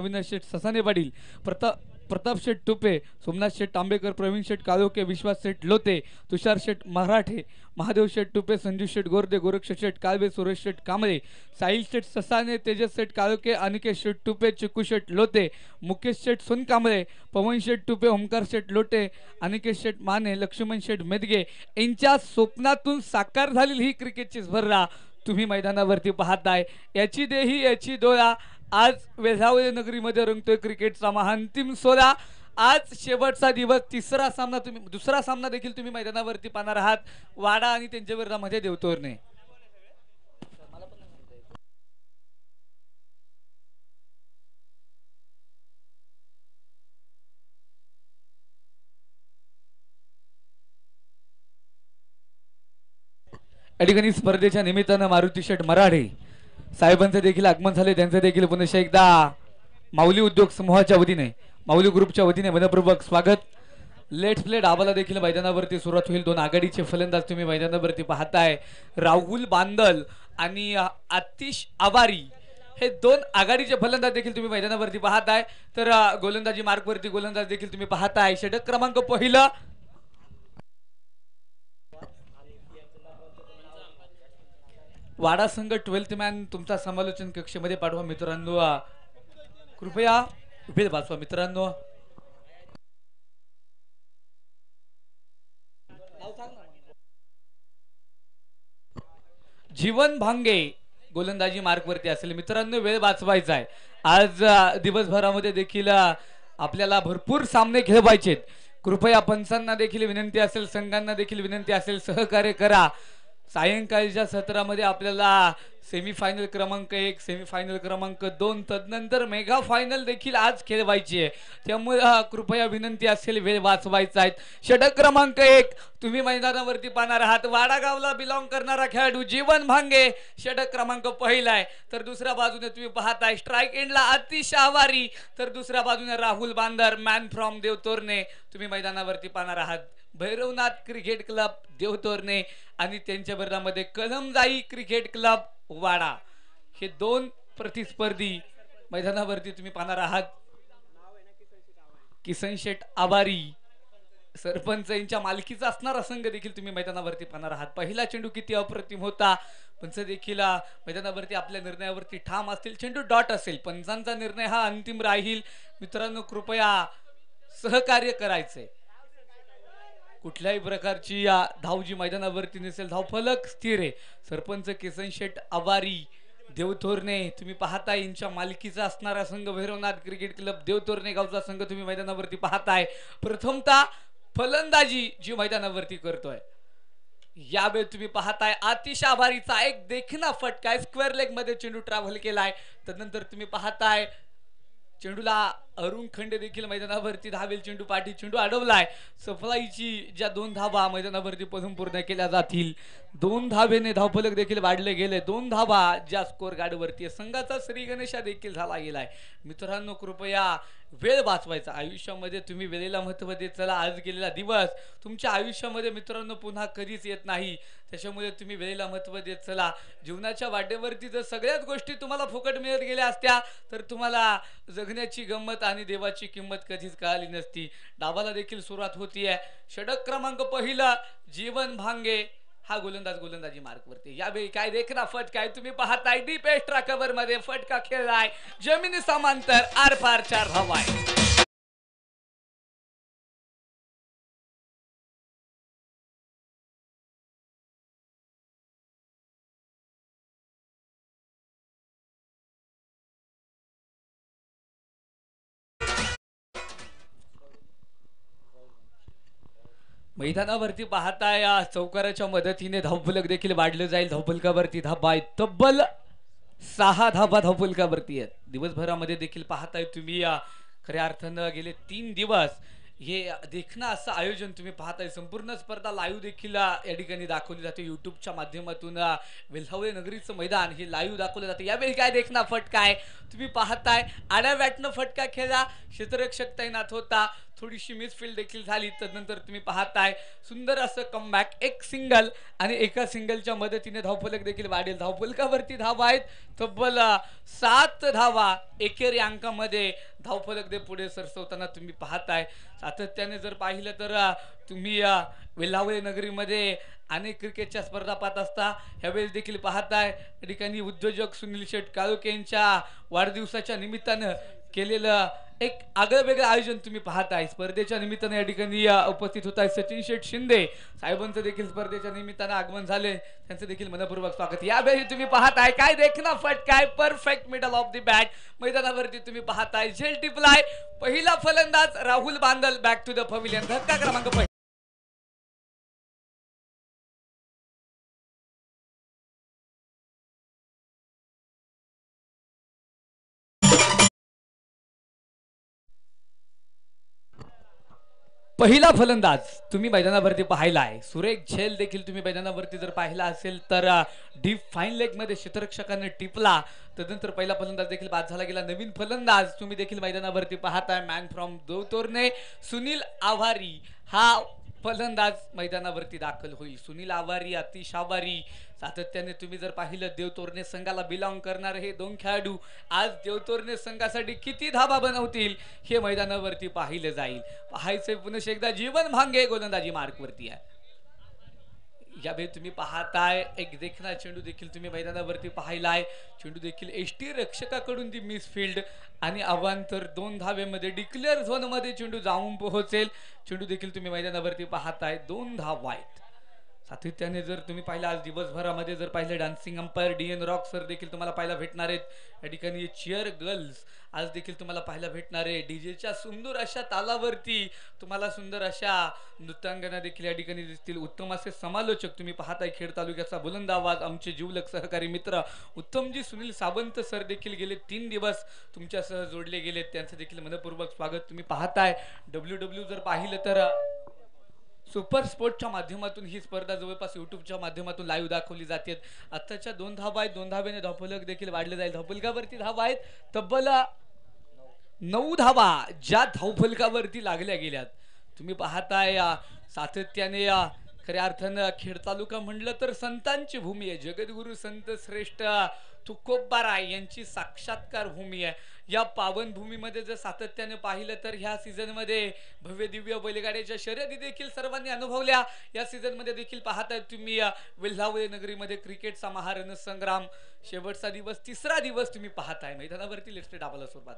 अविनाश शेठ ससाने पाटील, प्रताप शेठ टुपे, सोमनाथ शेठ तांबेकर, प्रवीण शेठ कालोके, विश्वास शेठ लोते, तुषार शेठ मराठे, महादेव शेठ टुपे, संजू शेठ गोरदे, गोरक्ष शेठ कालवे, सुरेश शेठ कांबळे, साहिल शेठ ससाने, तेजस शेठ कालोके, अनिकेत शेठ टुपे, चिक्कू शेठ लोते, मुकेश शेठ सोनकांबळे, पवन शेठ टुपे, ओमकार शेठ लोटे, अनिकेत शेठ माने, लक्ष्मण शेठ मेदगे यांच्या स्वप्नातून साकार झालेली ही क्रिकेटची स्पर्धा तुम्ही मैदानावरती पाहताय। याची देही याची डोळा आज वेल्हावले नगरीमध्ये रंगतोय क्रिकेटचा महाअंतिम सोहळा। आज शेवटचा दिवस, दुसरा सामना देखील तुम्ही मैदानावरती पाहणार आहात। वाडा आणि त्यांच्या विरोधामध्ये देवतोरणे। या ठिकाणी स्पर्धेच्या निमित्तानं मारुती शेठ मराठे साहेबांचे देखील आगमन झाले। त्यांचे देखील पुन्हा एकदा माऊली उद्योग समूहाच्या वतीने, माऊली ग्रुपच्या वतीने मनपूर्वक स्वागत। लेट्स प्ले डाबाला देखील मैदानावरती सुरुवात होईल। दोन आघाडीचे फलंदाज तुम्ही मैदानावरती पाहताय, राहुल बांदल आणि आतिश आवारी हे दोन आघाडीचे फलंदाज देखील तुम्ही मैदानावरती पाहताय। तर गोलंदाजी मार्कवरती गोलंदाज देखील तुम्ही पाहताय। षटक क्रमांक पहिला वाडा संघ 12th मॅन तुमचा समालोचन कक्षमध्ये पाठवा मित्रांनो, कृपया उभे वाचवा मित्रांनो। जीवन भांगे गोलंदाजी मार्कवरती असेल मित्रांनो, वेळ वाचवायचा आहे। आज दिवसभरामध्ये देखील आपल्याला भरपूर सामने खेळवायचे। कृपया पंचांना देखील विनंती असेल, संघांना देखील विनंती असेल, सहकार्य करा। सायंकाळच्या सत्रामध्ये आपल्याला सेमीफायनल क्रमांक 1, सेमीफायनल क्रमांक 2, तदनंतर मेगा फायनल देखील आज खेळवायची आहे। त्यामुळे कृपया विनंती असेल, वेळ वाचवायचा आहे। षटक क्रमांक 1 तुम्ही मैदानावरती पाहणार आहात। वाडा गावला बिलॉंग करणारा खेळाडू जीवन भांगे षटक क्रमांक पहिला आहे। तर दुसऱ्या बाजूने तुम्ही पाहताय स्ट्राइक एंडला आतिश आवारी, तर दुसऱ्या बाजूने राहुल बांदर मॅन फ्रॉम देवतोरणे तुम्ही मैदानावरती पाहणार आहात। भैरवनाथ क्रिकेट क्लब देवतोरणे आणि त्यांच्या विरोधामध्ये कलमजाई क्रिकेट क्लब वाडा हे दोन प्रतिस्पर्धी मैदानावरती तुम्ही पाहणार आहात। किसन शेठ आवारी सरपंच यांच्या मालकीचा असणारा संघ देखील तुम्ही मैदानावरती पाहणार आहात। पहिला चेंडू किती अप्रतिम होता, पंच देखील मैदानावरती आपल्या निर्णयावरती ठाम असतील। चेंडू डॉट असेल, पंचांचा निर्णय हा अंतिम राहील। मित्रांनो कृपया सहकार्य करायचंय। कुठल्याही प्रकारची धाव जी मैदानावरती नसेल, धाव फलक स्थिर आहे। सरपंच किसन शेठ आवारी देवतोरणे तुम्ही पाहताय, यांच्या मालकीचा असणारा संघ भैरवनाथ क्रिकेट क्लब देवतोरणे गावचा संघ तुम्ही मैदानावरती पाहताय। प्रथमतः फलंदाजी जी मैदानावरती करतोय, यावेळी तुम्ही पाहताय आतिश आवारीचा एक देखना फटका स्क्वेअर लेग मध्ये चेंडू ट्रॅव्हल केलाय। त्यानंतर तुम्ही पाहताय चेंडूला अरुण खंडे देखील मैदानावरती धावेल। चेंडू पाठी, चेंडू अडवलाय। सफलाईची ज्या 2 धावा मैदानावरती पदून पूर्ण केल्या जातील, 2 धावेने धावफलक देखील वाढले गेले। 2 धावा ज्या स्कोर गार्डवरती संघाचा श्री गणेशा देखील झाला गेलाय। मित्रांनो कृपया वेळ वाचवायचा। आयुष्यामध्ये तुम्ही वेळेला महत्त्व देत चला। आज गेलेला दिवस तुमच्या आयुष्यामध्ये मित्रांनो पुन्हा कधीच येत नाही, त्याच्यामुळे तुम्ही वेळेला महत्त्व देत चला। जीवनाच्या वाटेवरती जर सगळ्याच गोष्टी तुम्हाला फुकट मिळत गेल्या असत्या तर तुम्हाला जगण्याची गंमत आणि देवाची किंमत कधीच कळाली नसती। डावाला देखील सुरुवात होतीये। षटक क्रमांक पहिला जीवन भांगे हा गोलंदाज गोलंदाजी मार्कवरती। यावेळी काय देखना फटका आहे तुम्ही पाहताय। डीप एक्स्ट्रा कव्हर मध्ये फटका खेळलाय, जमिनी समांतर आरपार 4 धावा आहे। मैदानावरती पाहताय चौकाराच्या मदतीने धावफलक देखील वाढलं जाईल। धावफलकावरती धाबा आहे तब्बल 6 धाबा धावफलकावरती आहेत। दिवसभरामध्ये देखील पाहताय तुम्ही खऱ्या अर्थानं गेले 3 दिवस हे देखणं असं आयोजन तुम्ही पाहताय. संपूर्ण स्पर्धा लाईव्ह देखील या ठिकाणी दाखवली जाते युट्यूबच्या माध्यमातून. वेल्हावळे नगरीचं मैदान हे लाईव्ह दाखवलं जातं. यावेळी काय देखना फटका आहे तुम्ही पाहताय. आड्या बॅटनं फटका खेळला, क्षेत्ररक्षक तैनात होता, थोडीशी मिसफील्ड देखील झाली. तदनंतर तुम्ही पाहताय सुंदर असं कमबॅक, एक सिंगल आणि एका सिंगलच्या मदतीने धावफलक देखील वाढेल. धावफलकावरती धावा आहेत तब्बल 7 धावा एकेरी अंकामध्ये धावफलक दे पुढे सरसवताना तुम्ही पाहताय. सातत्याने जर पाहिलं तर तुम्ही वेल्हावळे नगरीमध्ये अनेक क्रिकेटच्या स्पर्धा पाहत असता. ह्यावेळेस देखील पाहताय या ठिकाणी उद्योजक सुनील शेठ काळोखे यांच्या वाढदिवसाच्या निमित्तानं केलेलं एक आगळं वेगळं आयोजन तुम्ही पाहताय. स्पर्धेच्या निमित्तानं या ठिकाणी उपस्थित होत आहे सचिन शेठ शिंदे साहेबांचं देखील स्पर्धेच्या निमित्तानं आगमन झाले, त्यांचं देखील मनपूर्वक स्वागत. यावेळी तुम्ही पाहताय काय देखना फटका आहे, perfect middle of the bat मैदानावरती तुम्ही पाहताय. झेल टिपलाय पहिला फलंदाज Rahul Bandal back to the pavilion. धक्का क्रमांक पहिला फलंदाज तुम्ही मैदानावरती पाहिला आहे. सुरेख झेल देखील तुम्ही मैदानावरती जर पाहिला असेल तर डीप फाईन लेग मध्ये क्षेत्ररक्षकाने टिपला. तदनंतर पहिला फलंदाज देखील बाद झाला गेला. नवीन फलंदाज तुम्ही देखील मैदानावरती पाहताय. मॅन फ्रॉम देवतोरणे सुनील आव्हारी हा फलंदाज मैदानावरती दाखल होईल. सुनील आव्हारी, अतिश आव्हारी सातत्याने तुम्ही जर पाहिलं देवतोरणे संघाला बिलॉंग करणारे हे दोन खेळाडू आज देवतोरणे संघासाठी किती धाबा बनवतील हे मैदानावरती पाहिलं जाईल. पाहायचे पुन्हा एकदा जीवन भांगे गोलंदाजी मार्कवरती आहे. यावेळी तुम्ही पाहताय एक देखना चेंडू देखील तुम्ही मैदानावरती पाहिलाय. चेंडू देखील एसटी रक्षकाकडून ती मिसफील्ड आणि अवांतर 2 धावेमध्ये डिक्लेअर झोन मध्ये चेंडू जाऊन पोहोचेल. चेंडू देखील तुम्ही मैदानावरती पाहताय. 2 धावा आहेत. सातत्याने जर तुम्ही पाहिलं आज दिवसभरामध्ये जर पाहिलं डान्सिंग अंपायर डीएन रॉक सर देखील तुम्हाला पाहायला भेटणार आहेत. या ठिकाणी चिअर गर्ल्स आज देखील तुम्हाला पाहायला भेटणार आहे. डीजेच्या सुंदर अशा तालावरती तुम्हाला सुंदर अशा नृत्यांगना देखील या ठिकाणी दिसतील. उत्तम असे समालोचक तुम्ही पाहताय. खेड तालुक्याचा बुलंद आवाज आमचे जीवलग सहकारी मित्र उत्तमजी सुनील सावंत सर देखील गेले 3 दिवस तुमच्यासह जोडले गेलेत, त्यांचं देखील मनपूर्वक स्वागत. तुम्ही पाहताय WW जर पाहिलं तर सुपर स्पोर्टच्या माध्यमातून ही स्पर्धा जवळपास युट्यूबच्या माध्यमातून लाईव्ह दाखवली जाते. आत्ताच्या 2 धावा आहेत. 2 धावेने धावफलक देखील वाढले जाईल. धावफलकावरती धावा आहेत तब्बल 9 धावा ज्या धावफलकावरती लागल्या गेल्यात. तुम्ही पाहताय सातत्याने खऱ्या अर्थानं खेड तालुका म्हणलं तर संतांची भूमी आहे. जगद्गुरु संत श्रेष्ठ तुकोबाराय यांची साक्षात्कार भूमी आहे. या पावन भूमीमध्ये जर सातत्याने पाहिलं तर ह्या सीझन मध्ये भव्य दिव्य बैलगाड्याच्या शर्यती देखील सर्वांनी अनुभवल्या. या सीझन मध्ये देखील पाहताय तुम्ही वेल्हावळे नगरीमध्ये क्रिकेटचा महारण संग्राम शेवटचा दिवस, 3रा दिवस तुम्ही पाहताय. मैदानावरती लेफ्ट डाबाला सुरुवात.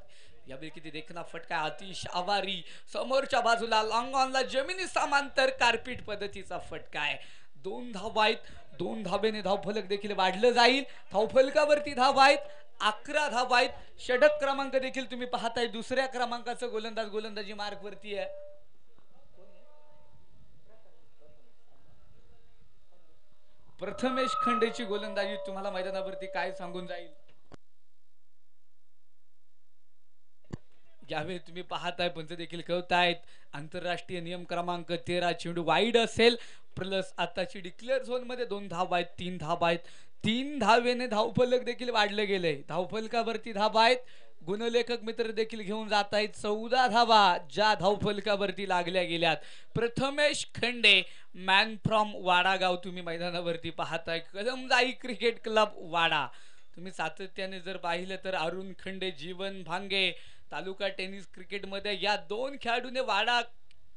यावेळी किती देखना फटका, अतिश आवारी समोरच्या बाजूला लॉंग ऑनला जमिनी समांतर कार्पेट पद्धतीचा फटका आहे. 2 धावा आहेत. 2 धावेने धावफलक देखील वाढलं जाईल. धावफलकावरती धावा आहेत 11 धावा आहेत. षटक क्रमांक देखील तुम्ही पाहताय. 2ऱ्या क्रमांकाचं गोलंदाज गोलंदाजी मार्क वरती आहे. प्रथमेश खंडेची गोलंदाजी तुम्हाला मैदानावरती काय सांगून जाईल. यावेळी तुम्ही पाहताय पंच देखील कळतायत. आंतरराष्ट्रीय नियम क्रमांक 13 चेंडू वाईड असेल प्लस आताची डिक्लेअर झोन मध्ये 2 धावा आहेत. 3 धावा आहेत. 3 धावेने धावफलक देखील वाढले गेले. धावफलकावरती धावा आहेत. गुणलेखक मित्र देखील घेऊन जात आहेत. 14 धावा ज्या धावफलकावरती लागल्या गेल्यात. प्रथमेश खंडे मॅन फ्रॉम वाडा गाव तुम्ही मैदानावरती पाहताय. कलमजाई क्रिकेट क्लब वाडा. तुम्ही सातत्याने जर पाहिलं तर अरुण खंडे, जीवन भांगे तालुका टेनिस क्रिकेटमध्ये या 2 खेळाडूने वाडा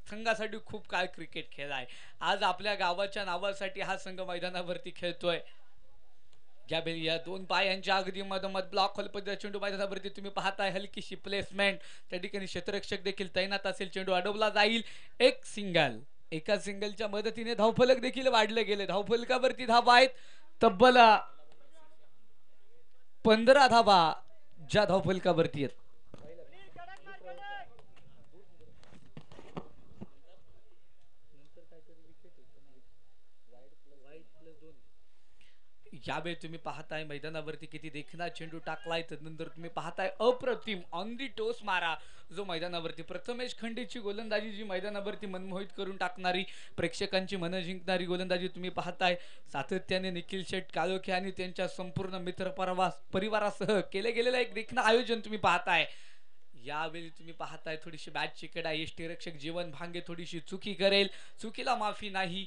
संघासाठी खूप काळ क्रिकेट खेळलाय. आज आपल्या गावाच्या नावासाठी हा संघ मैदानावरती खेळतोय. ज्यावेळी या 2 पायांच्या अगदी मधोमध ब्लॉक होल पद्धतीचा चेंडू मैदानावरती तुम्ही पाहताय. हलकीशी प्लेसमेंट, त्या ठिकाणी क्षेत्ररक्षक देखील तैनात असेल. चेंडू अडवला जाईल. एक सिंगल, एका सिंगलच्या मदतीने धावफलक देखील वाढले गेले. धावफलकावरती धावा आहेत तब्बल 15 धावा ज्या धावफलकावरती आहेत. यावेळी तुम्ही पाहताय मैदानावरती किती देखना चेंडू टाकलाय, त्यानंतर तुम्ही पाहताय अप्रतिम ऑन दी टोस मारा जो मैदानावरती प्रथमेश खंडेची गोलंदाजी, जी मैदानावरती मनमोहित करून टाकणारी, प्रेक्षकांची मन जिंकणारी गोलंदाजी तुम्ही पाहताय. सातत्याने निखिल शेठ काळोखे आणि त्यांच्या संपूर्ण मित्र परिवारासह केले गेलेलं एक देखणं आयोजन तुम्ही पाहताय. यावेळी तुम्ही पाहताय थोडीशी बॅट चिकट आहे, यष्टीरक्षक जीवन भांगे थोडीशी चुकी करेल, चुकीला माफी नाही.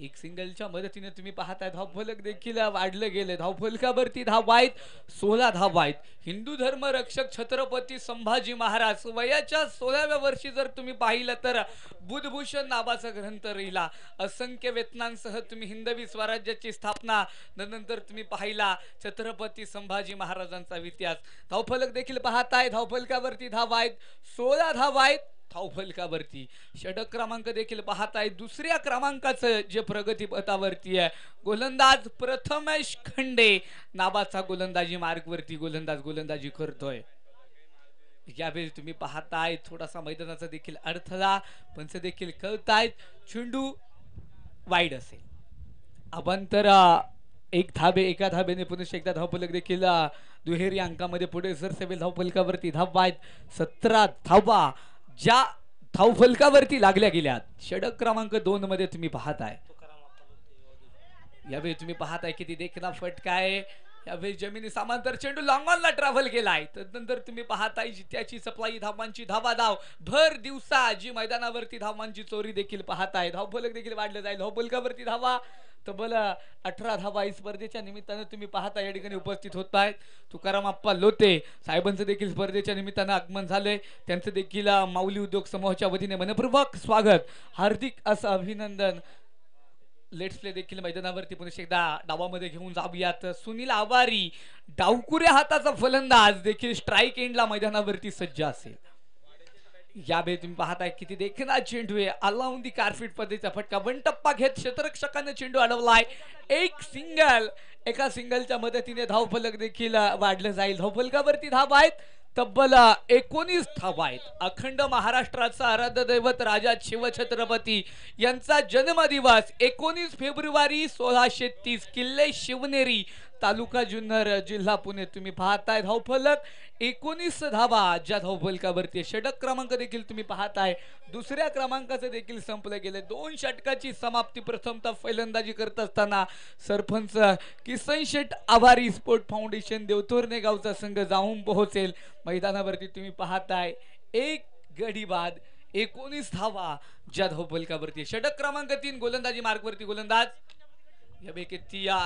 एक सिंगलच्या मदतीने तुम्ही पाहताय धावफलक देखील वाढलं गेले. धावफलकावरती धावा आहेत 16 धावा आहेत. हिंदू धर्म रक्षक छत्रपती संभाजी महाराज वयाच्या 16व्या वर्षी जर तुम्ही पाहिलं तर बुधभूषण नावाचा ग्रंथ लिहिला. असंख्य वेतनांसह तुम्ही हिंदवी स्वराज्याची स्थापना, नंतर तुम्ही पाहिला छत्रपती संभाजी महाराजांचा इतिहास. धावफलक देखील पाहताय, धावफलकावरती धावा आहेत 16 धावा आहेत. धावफलकावरती षटक क्रमांक देखील पाहताय, दुसऱ्या क्रमांकाचं जे प्रगती पथावरती आहे गोलंदाज प्रथमेश खंडे नावाचा गोलंदाजी मार्गवरती गोलंदाजी करतोय. यावेळी तुम्ही पाहताय थोडासा मैदानाचा देखील अडथळा, पंच देखील कळतायत. चेंडू वाईड असेल. अभंतर एका धाबेने पुन्हा एकदा धावफलक देखील दुहेरी अंकामध्ये पुढे सरसेवेल. धावफलकावरती धावा आहेत 17 धावा ज्या धावफलकावरती लागल्या गेल्यात. षटक क्रमांक 2 मध्ये तुम्ही पाहताय. यावेळी तुम्ही पाहताय किती देखना फटका आहे. यावेळी जमिनी समांतर चेंडू लॉंगॉनला ट्रॅव्हल केलाय. त्यानंतर तुम्ही पाहताय जित्याची सप्लाई धावांची धाव भर दिवसा जी मैदानावरती धावांची चोरी देखील पाहताय. धावफलक देखील वाढलं जाईल. धावफलकावरती धावा तब्बल 18 धावा स्पर्धेच्या निमित्तानं तुम्ही पाहता या ठिकाणी उपस्थित होत आहेत. तुकाराम आप्पा लोते साहेबांचं देखील स्पर्धेच्या निमित्तानं आगमन झालंय. त्यांचं देखील माऊली उद्योग समूहाच्या वतीने मनपूर्वक स्वागत, हार्दिक असं अभिनंदन. लेट्स प्ले देखील मैदानावरती पुन्हा एकदा डावामध्ये घेऊन जाऊयात. सुनील आवारी डावकुऱ्या हाताचा फलंदाज देखील स्ट्राईक एंडला मैदानावरती सज्ज असेल. यावेळी तुम्ही पाहताय किती देखना चेंडू आहे. अलाउन दी कारफीट पद्धतीचा फटका, वन टप्पा घेत क्षेत्ररक्षकाने चेंडू अडवलाय. एक सिंगल, एका सिंगलच्या मदतीने धावफलक देखील वाढलं जाईल. धावफलकावरती धावा आहेत तब्बल 19 धावा आहेत. अखंड महाराष्ट्राचा आराध्य दैवत राजा शिवछत्रपती यांचा जन्मदिवस 19 फेब्रुवारी 1630, किल्ले शिवनेरी, तालुका जुन्नर, जिल्हा पुणे. तुम्ही पाहताय धावफलक 19 धावा ज्या धावफलकावरती. षटक क्रमांक देखील तुम्ही पाहताय, दुसऱ्या क्रमांकाचं देखील संपलं गेलं. 2 षटकाची समाप्ती. प्रथमतः फलंदाजी करत असताना सरपंच किसन शेठ आभारी स्पोर्ट फाउंडेशन देवतोरणे गावचा संघ जाऊन पोहोचेल. मैदानावरती तुम्ही पाहताय एक गडी बाद 19 धावा ज्या धावफलकावरती. षटक क्रमांक 3 गोलंदाजी मार्गवरती गोलंदाज यापैकी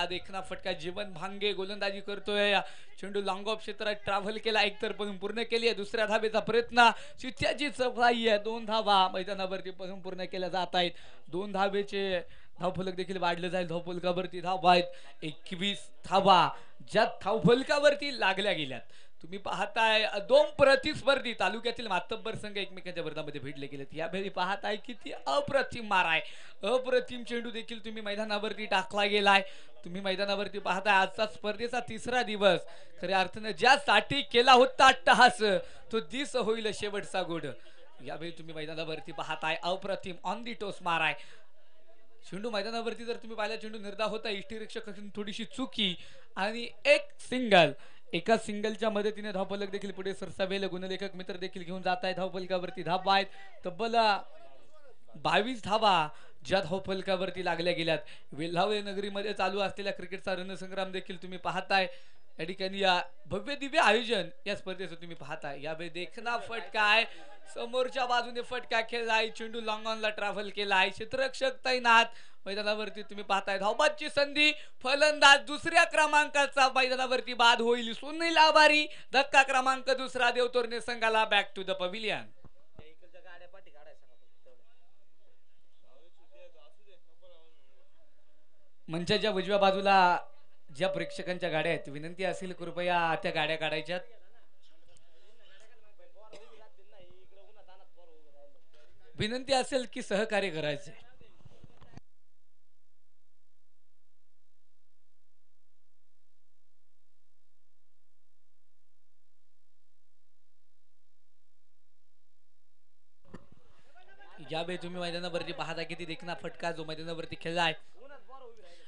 देखना फटका, जीवन भांगे गोलंदाजी करतोय. चेंडू लॉंग ऑफ क्षेत्रात ट्रॅव्हल केला, एकतर पळून पूर्ण केली आहे. दुसऱ्या धाबेचा प्रयत्न, चित्त्याची चौकाई आहे. 2 धावा मैदानावरती पळून पूर्ण केल्या जात आहेत. 2 धाबेचे धावफलक देखील वाढलं जाईल. धावफलकावरती धावा आहेत 21 धावा ज्या धावफलकावरती लागल्या गेल्यात. तुम्ही पाहताय 2 प्रतिस्पर्धी तालुक्यातील मातब्बर संघ एकमेकांच्या विरोधामध्ये भिडले गेलेत. यावेळी पाहताय किती अप्रतिम मार आहे. अप्रतिम चेंडू देखील तुम्ही मैदानावरती टाकला गेलाय. तुम्ही मैदानावरती पाहताय आजचा स्पर्धेचा 3रा दिवस. खऱ्या अर्थानं ज्यासाठी केला होता अट्टहास तो दिस होईल शेवटचा गोड. यावेळी तुम्ही मैदानावरती पाहताय अप्रतिम ऑन दी टोस मार आहे. चेंडू मैदानावरती जर तुम्ही पाहिला चेंडू निर्धाव होता, इष्टिरक्षक थोडीशी चुकी आणि एक सिंगल. एका सिंगलच्या मदतीने धावफलक देखील पुढे सरसावेल. गुणलेखक मित्र देखील घेऊन जात आहेत. धावफलकावरती धावा आहेत तब्बल 22 धावा ज्या धावफलकावरती लागल्या गेल्यात. वेल्हावे नगरीमध्ये चालू असलेल्या क्रिकेटचा रणसंग्राम देखील तुम्ही पाहताय. या ठिकाणी या भव्य दिव्य आयोजन या स्पर्धेचं तुम्ही पाहताय. यावेळी देखना फटका आहे, समोरच्या बाजूने फटका खेळलाय. चेंडू लॉंग ऑनला ट्रॅव्हल केलाय. क्षेत्ररक्षक तैनात. मैदानावरती तुम्ही पाहताय धावबादची संधी. फलंदाज दुसऱ्या क्रमांकाचा मैदानावरती बाद होईल. सुनील आभारी. धक्का क्रमांक 2 देवतोरणे संघाला बॅक टू द पव्हिलियन. मंचाच्या उजव्या बाजूला ज्या प्रेक्षकांच्या गाड्या आहेत विनंती असेल कृपया त्या गाड्या काढायच्यात. विनंती असेल की सहकार्य करायचे. यावेळी तुम्ही मैदानावरती पाहता किती देखना फटका जो मैदानावरती खेळलाय.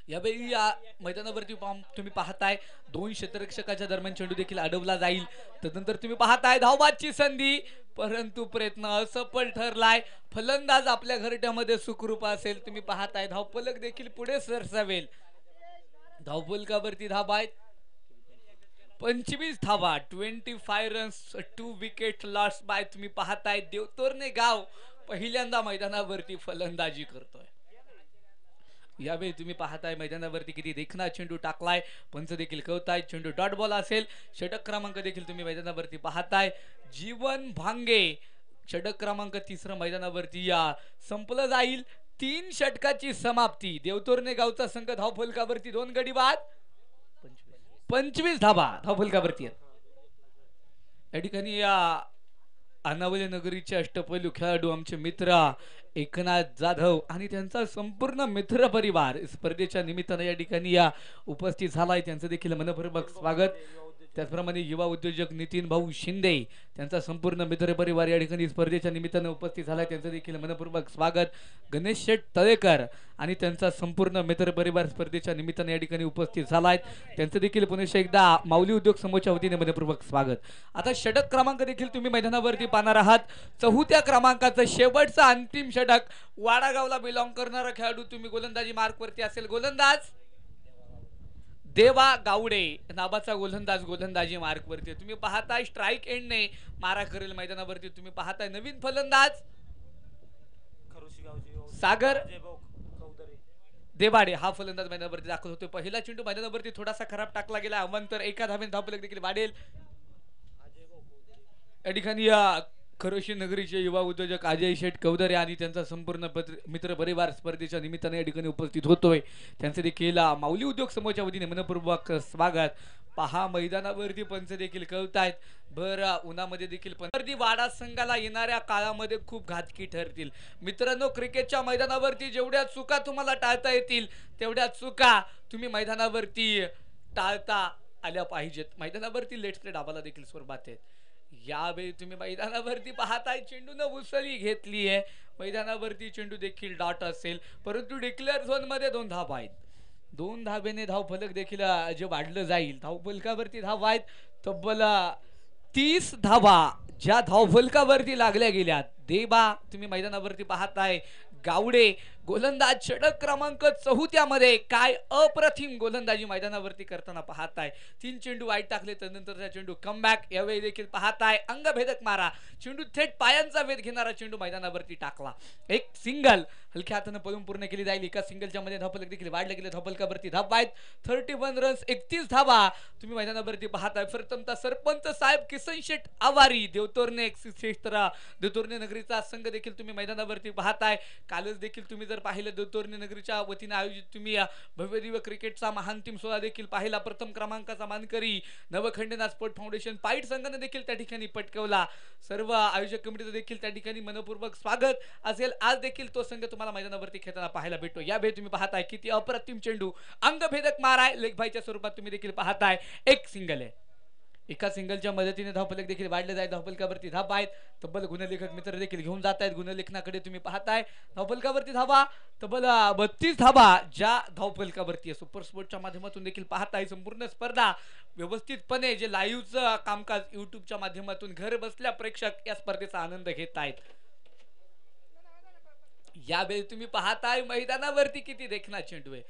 यावेळी या मैदानावरती तुम्ही पाहताय दोन क्षेत्ररक्षकाच्या दरम्यान चेंडू देखील अडवला जाईल. तदनंतर तुम्ही पाहताय धावबादची संधी, परंतु प्रयत्न असफल ठरलाय. फलंदाज आपल्या घरट्यामध्ये सुखरूप असेल. तुम्ही पाहताय धावफलक देखील पुढे सरसावेल. धावफलकावरती धाबा आहेत 25 धाबा, 25 रन्स, 2 विकेट लॉस्ट बाय. तुम्ही पाहताय देवतोरणे गाव पहिल्यांदा मैदानावरती फलंदाजी करतोय. यावेळी तुम्ही पाहताय मैदानावरती किती देखना चेंडू टाकलाय. पंच देखील कळताय चेंडू डॉट बॉल असेल. षटक क्रमांक देखील तुम्ही मैदानावरती पाहताय जीवन भांगे. षटक क्रमांक 3 मैदानावरती या संपलं जाईल. 3 षटकाची समाप्ती. देवतोरणे गावचा संघ धावफलकावरती 2 गडी बाद, 25 धाबा धावफलकावरती. या ठिकाणी या अनावले नगरीचे अष्टपैलू खेळाडू आमचे मित्र एकनाथ जाधव आणि त्यांचा संपूर्ण मित्र परिवार स्पर्धेच्या निमित्ताने या ठिकाणी या उपस्थित झालाय. त्यांचं देखील मनपूर्वक स्वागत. त्याचप्रमाणे युवा उद्योजक नितीन भाऊ शिंदे त्यांचा संपूर्ण मित्र परिवार या ठिकाणी स्पर्धेच्या निमित्ताने उपस्थित झालाय. त्यांचं देखील मनपूर्वक स्वागत. गणेश शेठ तळेकर आणि त्यांचा संपूर्ण मित्र परिवार स्पर्धेच्या निमित्ताने या ठिकाणी उपस्थित झालाय. त्यांचं देखील पुन्हा एकदा माऊली उद्योग समूहाच्या वतीने मनपूर्वक स्वागत. आता षटक क्रमांक देखील तुम्ही मैदानावरती पाहणार आहात. 4थ्या क्रमांकाचं शेवटचं अंतिम षटक. वाडागावला बिलॉंग करणारा खेळाडू तुम्ही गोलंदाजी मार्कवरती असेल. गोलंदाज देवा गावडे नावाचा गोलंदाजी मार्कवरती. तुम्ही पाहताय स्ट्राइक एंडने मारा करेल मैदानावरती. तुम्ही पाहताय नवीन फलंदाज सागर देवाडे हा फलंदाज मैदानावरती दाखल होतो. पहिला चेंडू मैदानावरती थोडासा खराब टाकला गेला. अवंतर एका धावेने धावफलक देखील वाढेल. या ठिकाणी या खरोशी नगरीचे युवा उद्योजक अजय शेठ कौदरे आणि त्यांचा संपूर्ण मित्र परिवार स्पर्धेच्या निमित्ताने या ठिकाणी उपस्थित होतोय. त्यांचे देखील माऊली उद्योग समूहाच्या वतीने मनपूर्वक स्वागत. पहा मैदानावरती पंच देखील कळतायत. बरं उन्हामध्ये देखील वाडा संघाला येणाऱ्या काळामध्ये खूप घातकी ठरतील. मित्रांनो क्रिकेटच्या मैदानावरती जेवढ्या चुका तुम्हाला टाळता येतील तेवढ्या चुका तुम्ही मैदानावरती टाळता आल्या पाहिजेत. मैदानावरती लेट्स प्ले डाबाला देखील स्वरूपात आहेत. यावेळी तुम्ही मैदानावरती पाहताय चेंडून उसळी घेतली आहे. मैदानावरती चेंडू देखील डॉट असेल परंतु डिक्लेअर झोन मध्ये 2 धाबा आहेत. 2 धाबेने धावफलक देखील जे वाढलं जाईल. धावफलकावरती धावा आहेत तब्बल 30 धाबा ज्या धावफलकावरती लागल्या गेल्यात. देबा तुम्ही मैदानावरती पाहताय गावडे गोलंदाज षटक क्रमांक 4 मध्ये काय अप्रतिम गोलंदाजी मैदानावरती करताना पाहताय. 3 चेंडू वाईट टाकले त्यानंतरचा चेंडू कमबॅक. यावेळी देखील पाहताय अंगभेदक मारा. चेंडू थेट पायांचा वेध घेणारा चेंडू मैदानावरती टाकला. एक सिंगल हलक्या हाताने पळून पूर्ण केली जाईल. एका सिंगलच्या मध्ये धावफलक देखील वाढले गेले. धावफलकावरती धाबा आहेत 31 रन्स 31 धाबा तुम्ही मैदानावरती पाहताय. प्रथमतः सरपंच साहेब किसन शेठ आवारी देवतोरणे क्षेत्र देवतोरणे नगरीचा संघ देखील तुम्ही मैदानावरती पाहताय. कालच देखील तुम्ही जर पाहिलं देवतोरणे नगरीच्या वतीने आयोजित तुम्ही भव्य दिव्य क्रिकेटचा महांतिम सोहळा देखील पाहिला. प्रथम क्रमांकाचा मानकरी नवखंडेनाथ स्पोर्ट फाउंडेशन पाईट संघाने देखील त्या ठिकाणी पटकावला. सर्व आयोजक कमिटीचं देखील त्या ठिकाणी मनपूर्वक स्वागत असेल. आज देखील तो संघ तुम्हाला मैदानावरती खेळताना पाहायला भेटतो. या वेळी तुम्ही पाहताय किती अप्रतिम चेंडू अंगभेदक मार आहे. लेग बायच्या स्वरूपात तुम्ही देखील पाहताय. एक सिंगल आहे. एका सिंगलच्या मदतीने धावफलक देखील वाढले जाईल. धावफलकावरती धाबा आहेत. तब्बल गुणलेखक मित्र देखील घेऊन जात आहेत. गुणलेखनाकडे तुम्ही पाहताय. धावफलकावरती धाबा तब्बल 32 धाबा ज्या धावफलकावरती सुपर स्पोर्टच्या माध्यमातून देखील पाहताय. संपूर्ण स्पर्धा व्यवस्थितपणे जे लाईव्हचं कामकाज युट्यूबच्या माध्यमातून घर बसल्या प्रेक्षक या स्पर्धेचा आनंद घेत आहेत. यावेळी तुम्ही पाहताय मैदानावरती किती देखना चेंडू आहे.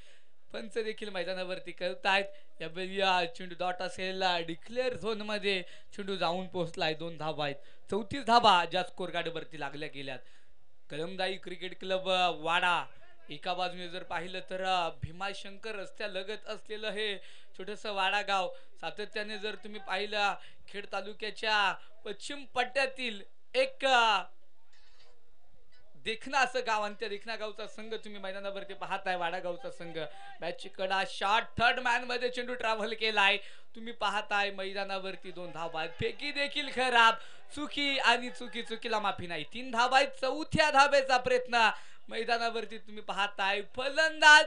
पंच देखील मैदानावरती करतायत. यावेळी चेंडू डॉट असेल. डिक्लेअर झोन मध्ये चेंडू जाऊन पोहोचलाय. 2 धाबा आहेत. 34 धाबा ज्या स्कोर कार्ड वरती लागल्या गेल्यात. कलमदाई क्रिकेट क्लब वाडा एका बाजूने जर पाहिलं तर भीमाशंकर रस्त्या लगत असलेलं हे छोटस वाडा गाव सातत्याने जर तुम्ही पाहिलं खेड तालुक्याच्या पश्चिम पट्ट्यातील एक देखना असं गाव आणि त्या देखना गावचा संघ तुम्ही मैदानावरती पाहताय. वाडा गावचा संघ मॅच कडा शॉट थर्ड मॅन मध्ये चेंडू ट्रॅव्हल केलाय. तुम्ही पाहताय मैदानावरती 2 धाबा आहेत. फेकी देखील खराब. चुकी आणि चुकीला माफी नाही. 3 धाबा आहेत. 4थ्या धाबेचा प्रयत्न मैदानावरती तुम्ही पाहताय. फलंदाज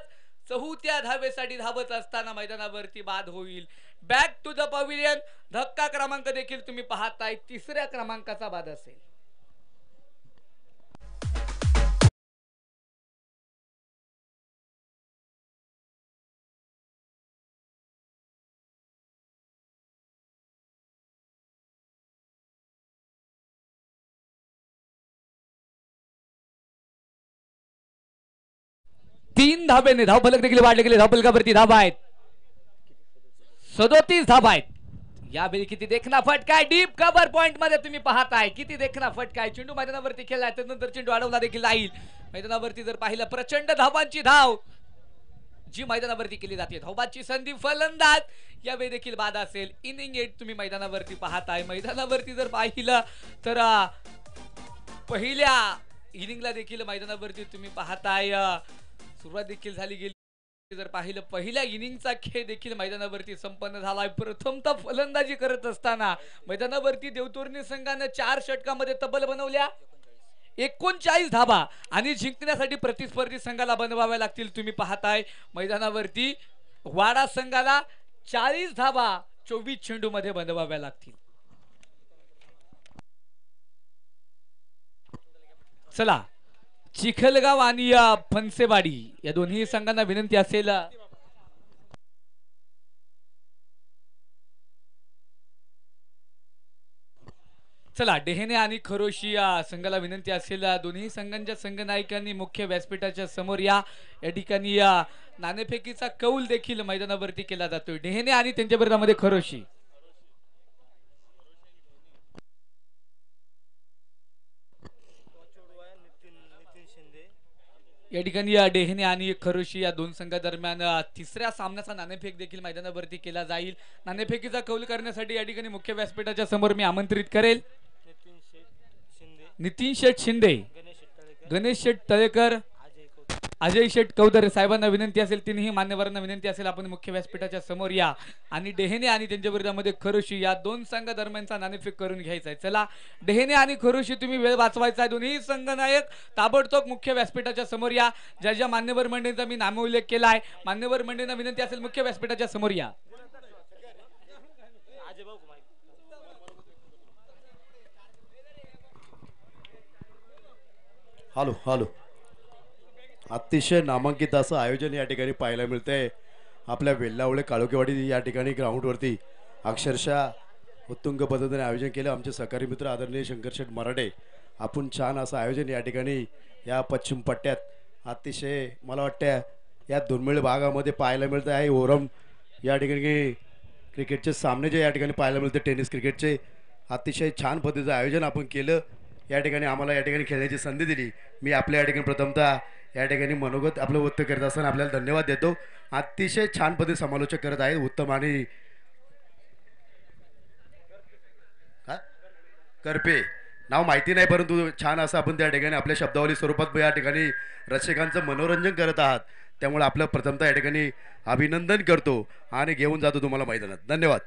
4थ्या धाबेसाठी धावत असताना मैदानावरती बाद होईल. Back to the pavilion. धक्का क्रमांक देखील तुम्ही पाहताय 3ऱ्या क्रमांकाचा बाद असेल. 3 धाब्याने धावफलक देखील वाढले गेले. धावफलकावरती धाबा आहेत 37 धाबा आहेत. यावेळी किती देखना फटका आहे. डीप कव्हर पॉइंट मध्ये तुम्ही पाहताय किती देखना फटका आहे. चेंडू मैदानावरती खेळलाय त्यानंतर चेंडू अडवला देखील जाईल. मैदानावरती जर पाहिलं प्रचंड धावांची धाव जी मैदानावरती केली जाते. धावाची संधी फलंदाज यावेळी देखील बाद असेल. इनिंग 8 तुम्ही मैदानावरती पाहताय. मैदानावरती जर पाहिलं तर पहिल्या इनिंगला देखील मैदानावरती तुम्ही पाहताय सुरुवात देखील झाली गेली. जर पाहिलं पहिल्या इनिंगचा खेळ देखील मैदानावरती संपन्न झालाय. प्रथमतः फलंदाजी करत असताना मैदानावरती देवतोरणी संघाने 4 षटकामध्ये तब्बल बनवल्या 39 धाबा आणि जिंकण्यासाठी प्रतिस्पर्धी संघाला बनवाव्या लागतील. तुम्ही पाहताय मैदानावरती वाडा संघाला 40 धाबा 24 चेंडू मध्ये बनवाव्या लागतील. चला चिखलगाव आणि फणसेवाडी या दोन्ही संघांना विनंती असेल चला डेहने आणि खरोशी या संघाला विनंती असेल दोन्ही संघांच्या संघनायकांनी मुख्य व्यासपीठाच्या समोर या ठिकाणी नाणेफेकीचा कौल देखील मैदानावरती केला जातोय. डेहने आणि त्यांच्या विरोधामध्ये खरोशी. या ठिकाणी डेहने आणि खरोशी या दोन संघादरम्यान तिसऱ्या सामन्याचा नाणेफेक देखील मैदानावरती केला जाईल. नाणेफेकीचा कौल करण्यासाठी या ठिकाणी मुख्य व्यासपीठाच्या समोर मी आमंत्रित करेल नितीन शेठ शिंदे, गणेश शेठ तळेकर, अजय शेठ कौदरे साहेबांना विनंती असेल. तिन्ही मान्यवरांना विनंती असेल आपण मुख्य व्यासपीठाच्या समोर या आणि डेहने आणि त्यांच्या विरोधामध्ये खरोशी या दोन संघादरम्यानचा नाणेफेक करून घ्यायचा आहे. चला डेहने आणि खरोशी तुम्ही वेळ वाचवायचा आहे. दोन्ही संघनायक ताबडतोब मुख्य व्यासपीठाच्या समोर या. ज्या ज्या मान्यवर मंडळींचा मी नामोल्लेख केला आहे मान्यवर मंडळींना विनंती असेल मुख्य व्यासपीठाच्या समोर या. हॅलो हॅलो अतिशय नामांकित असं आयोजन या ठिकाणी पाहायला मिळतंय. आपल्या वेल्लावळे काळोखेवाडी या ठिकाणी ग्राउंडवरती अक्षरशः उत्तुंग पद्धतीने आयोजन केलं. आमचे सहकारी मित्र आदरणीय शंकरशेठ मराठे आपण छान असं आयोजन या ठिकाणी या पश्चिम पट्ट्यात अतिशय मला वाटतं या दुर्मिळ भागामध्ये पाहायला मिळतं आहे. ओरम या ठिकाणी क्रिकेटचे सामने जे या ठिकाणी पाहायला मिळते टेनिस क्रिकेटचे अतिशय छान पद्धतीचं आयोजन आपण केलं. या ठिकाणी आम्हाला या ठिकाणी खेळण्याची संधी दिली. मी आपल्या या ठिकाणी प्रथमतः या ठिकाणी मनोगत आपलं व्यक्त करत असताना आपल्याला धन्यवाद देतो. अतिशय छान पद्धती समालोचक करत आहेत उत्तम आणि करपे नाव माहिती नाही परंतु छान असं आपण त्या ठिकाणी आपल्या शब्दावली स्वरूपात या ठिकाणी रसिकांचं मनोरंजन करत आहात. त्यामुळे आपलं प्रथमतः या ठिकाणी अभिनंदन करतो आणि घेऊन जातो तुम्हाला मैदानात. धन्यवाद.